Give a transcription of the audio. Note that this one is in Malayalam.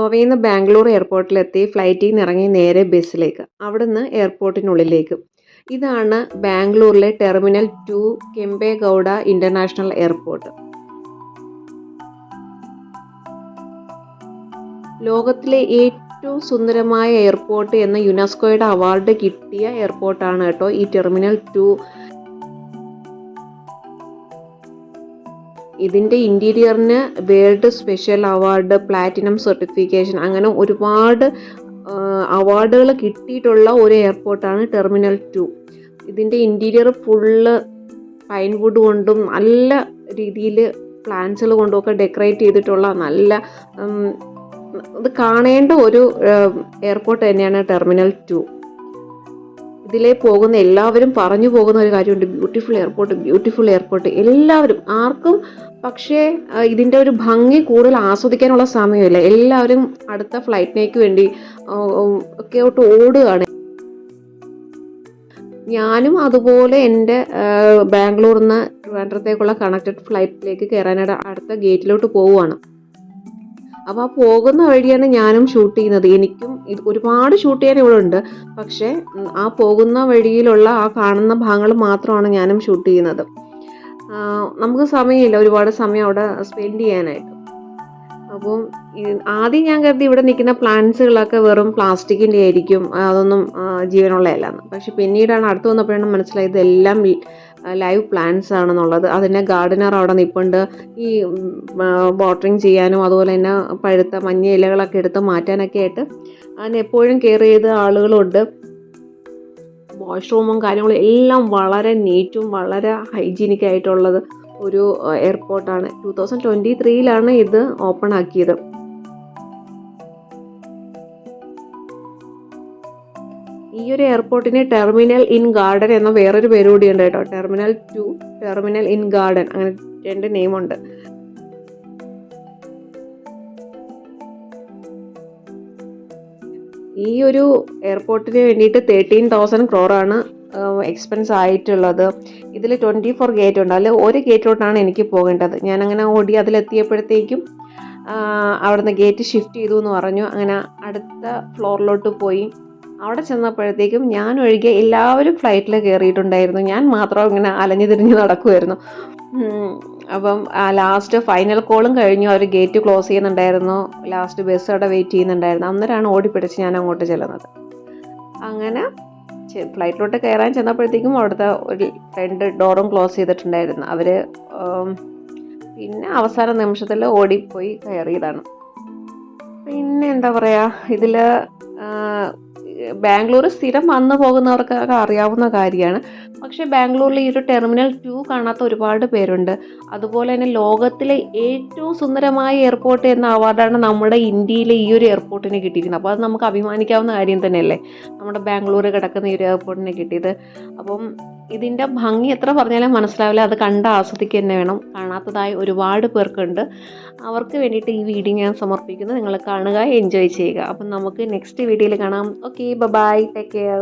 ഗോവയിൽ നിന്ന് ബാംഗ്ലൂർ എയർപോർട്ടിലെത്തി ഫ്ലൈറ്റിൽ നിന്ന് ഇറങ്ങി നേരെ ബസ്സിലേക്ക്, അവിടുന്ന് എയർപോർട്ടിനുള്ളിലേക്ക്. ഇതാണ് ബാംഗ്ലൂരിലെ ടെർമിനൽ 2 കെമ്പേഗൗഡ ഇൻ്റർനാഷണൽ എയർപോർട്ട്. ലോകത്തിലെ ഏറ്റവും സുന്ദരമായ എയർപോർട്ട് എന്ന യുനെസ്കോയുടെ അവാർഡ് കിട്ടിയ എയർപോർട്ടാണ് കേട്ടോ ഈ ടെർമിനൽ 2. ഇതിൻ്റെ ഇൻറ്റീരിയറിന് world special award, platinum certification, അങ്ങനെ ഒരുപാട് അവാർഡുകൾ കിട്ടിയിട്ടുള്ള ഒരു എയർപോർട്ടാണ് ടെർമിനൽ 2. ഇതിൻ്റെ ഇൻറ്റീരിയർ ഫുള്ള് പൈൻവുഡ് കൊണ്ടും നല്ല രീതിയിൽ പ്ലാന്റ്സുകൾ കൊണ്ടുമൊക്കെ ഡെക്കറേറ്റ് ചെയ്തിട്ടുള്ള നല്ല ഇത് കാണേണ്ട ഒരു എയർപോർട്ട് തന്നെയാണ് ടെർമിനൽ 2. ഇതിലേ പോകുന്ന എല്ലാവരും പറഞ്ഞു പോകുന്ന ഒരു കാര്യമുണ്ട്, ബ്യൂട്ടിഫുൾ എയർപോർട്ട്, ബ്യൂട്ടിഫുൾ എയർപോർട്ട്. എല്ലാവരും, ആർക്കും പക്ഷേ ഇതിൻ്റെ ഒരു ഭംഗി കൂടുതൽ ആസ്വദിക്കാനുള്ള സമയമില്ല. എല്ലാവരും അടുത്ത ഫ്ലൈറ്റിനേക്ക് വേണ്ടി ഒക്കെ ഓടുകയാണ്. ഞാനും അതുപോലെ എൻ്റെ ബാംഗ്ലൂരിൽ നിന്ന് ട്രിവാൻഡ്രത്തേക്കുള്ള കണക്റ്റഡ് ഫ്ലൈറ്റിലേക്ക് കയറാനായിട്ട് അടുത്ത ഗേറ്റിലോട്ട് പോവുകയാണ്. അപ്പോൾ ആ പോകുന്ന വഴിയാണ് ഞാനും ഷൂട്ട് ചെയ്യുന്നത്. എനിക്കും ഒരുപാട് ഷൂട്ട് ചെയ്യാൻ ഇവിടെ ഉണ്ട്, പക്ഷേ ആ പോകുന്ന വഴിയിലുള്ള ആ കാണുന്ന ഭാഗങ്ങൾ മാത്രമാണ് ഞാനും ഷൂട്ട് ചെയ്യുന്നത്. നമുക്ക് സമയമില്ല ഒരുപാട് സമയം അവിടെ സ്പെൻഡ് ചെയ്യാനായിട്ട്. അപ്പോൾ ആദ്യം ഞാൻ കരുതി ഇവിടെ നിൽക്കുന്ന പ്ലാന്റ്സുകളൊക്കെ വെറും പ്ലാസ്റ്റിക്കിൻ്റെ ആയിരിക്കും, അതൊന്നും ജീവനുള്ളതല്ലാന്ന്. പക്ഷെ പിന്നീടാണ് അടുത്ത് വന്നപ്പോഴാണ് മനസ്സിലായത് ഇതെല്ലാം ലൈവ് പ്ലാന്റ്സ് ആണെന്നുള്ളത്. അതിൻ്റെ ഗാർഡനർ അവിടെ നിൽപ്പുണ്ട്. ഈ വാട്ടറിങ് ചെയ്യാനും അതുപോലെ തന്നെ പഴുത്ത മഞ്ഞ ഇലകളൊക്കെ എടുത്ത് മാറ്റാനൊക്കെ ആയിട്ട് അതിനെപ്പോഴും കെയർ ചെയ്ത ആളുകളുണ്ട്. വാഷ്റൂമും കാര്യങ്ങളും എല്ലാം വളരെ നീറ്റും വളരെ ഹൈജീനിക് ആയിട്ടുള്ളത് ഒരു എയർപോർട്ടാണ്. 2023 ഇത് ഓപ്പൺ ആക്കിയത്. ഈ ഒരു എയർപോർട്ടിന് ടെർമിനൽ ഇൻ ഗാർഡൻ എന്ന വേറൊരു പേര് കൂടിയുണ്ട് കേട്ടോ. ടെർമിനൽ 2, ടെർമിനൽ ഇൻ ഗാർഡൻ, അങ്ങനെ 2 നെയിമുണ്ട്. ഈ ഒരു എയർപോർട്ടിന് വേണ്ടിയിട്ട് 13,000 crore എക്സ്പെൻസ് ആയിട്ടുള്ളത്. ഇതിൽ 24 ഗേറ്റ് ഉണ്ട്. അതിൽ ഒരു ഗേറ്റിലോട്ടാണ് എനിക്ക് പോകേണ്ടത്. ഞാനങ്ങനെ ഓടി അതിലെത്തിയപ്പോഴത്തേക്കും അവിടുന്ന് ഗേറ്റ് ഷിഫ്റ്റ് ചെയ്തു എന്ന് പറഞ്ഞു. അങ്ങനെ അടുത്ത ഫ്ലോറിലോട്ട് പോയി. അവിടെ ചെന്നപ്പോഴത്തേക്കും ഞാൻ ഒഴികെ എല്ലാവരും ഫ്ലൈറ്റിൽ കയറിയിട്ടുണ്ടായിരുന്നു. ഞാൻ മാത്രം ഇങ്ങനെ അലഞ്ഞു തിരിഞ്ഞ് നടക്കുമായിരുന്നു. അപ്പം ലാസ്റ്റ് ഫൈനൽ കോളും കഴിഞ്ഞു. അവർ ഗേറ്റ് ക്ലോസ് ചെയ്യുന്നുണ്ടായിരുന്നു. ലാസ്റ്റ് ബസ് അവിടെ വെയിറ്റ് ചെയ്യുന്നുണ്ടായിരുന്നു. അന്നേരമാണ് ഓടിപ്പിടിച്ച് ഞാൻ അങ്ങോട്ട് ചെല്ലുന്നത്. അങ്ങനെ ഫ്ലൈറ്റിലോട്ട് കയറാൻ ചെന്നപ്പോഴത്തേക്കും അവിടുത്തെ ഒരു 2 ഡോറും ക്ലോസ് ചെയ്തിട്ടുണ്ടായിരുന്നു അവർ. പിന്നെ അവസാന നിമിഷത്തിൽ ഓടിപ്പോയി കയറിയതാണ്. പിന്നെ എന്താ പറയുക, ഇതിൽ ബാംഗ്ലൂർ സ്ഥിരം വന്നു പോകുന്നവർക്കൊക്കെ അറിയാവുന്ന കാര്യമാണ്. പക്ഷേ ബാംഗ്ലൂരിൽ ഈ ഒരു ടെർമിനൽ 2 കാണാത്ത ഒരുപാട് പേരുണ്ട്. അതുപോലെ തന്നെ ലോകത്തിലെ ഏറ്റവും സുന്ദരമായ എയർപോർട്ട് എന്ന അവാർഡാണ് നമ്മുടെ ഇന്ത്യയിലെ ഈ ഒരു എയർപോർട്ടിന് കിട്ടിയിരിക്കുന്നത്. അപ്പോൾ അത് നമുക്ക് അഭിമാനിക്കാവുന്ന കാര്യം തന്നെയല്ലേ, നമ്മുടെ ബാംഗ്ലൂർ കിടക്കുന്ന ഈ ഒരു എയർപോർട്ടിന് കിട്ടിയത്. അപ്പം ഇതിൻ്റെ ഭംഗി എത്ര പറഞ്ഞാലും മനസ്സിലാവില്ല, അത് കണ്ട് ആസ്വദിക്കുക തന്നെ വേണം. കാണാത്തതായി ഒരുപാട് പേർക്കുണ്ട്. അവർക്ക് വേണ്ടിയിട്ട് ഈ വീഡിയോ ഞാൻ സമർപ്പിക്കുന്നു. നിങ്ങൾ കാണുക, എൻജോയ് ചെയ്യുക. അപ്പം നമുക്ക് നെക്സ്റ്റ് വീഡിയോയിൽ കാണാം. Okay, bye, take care.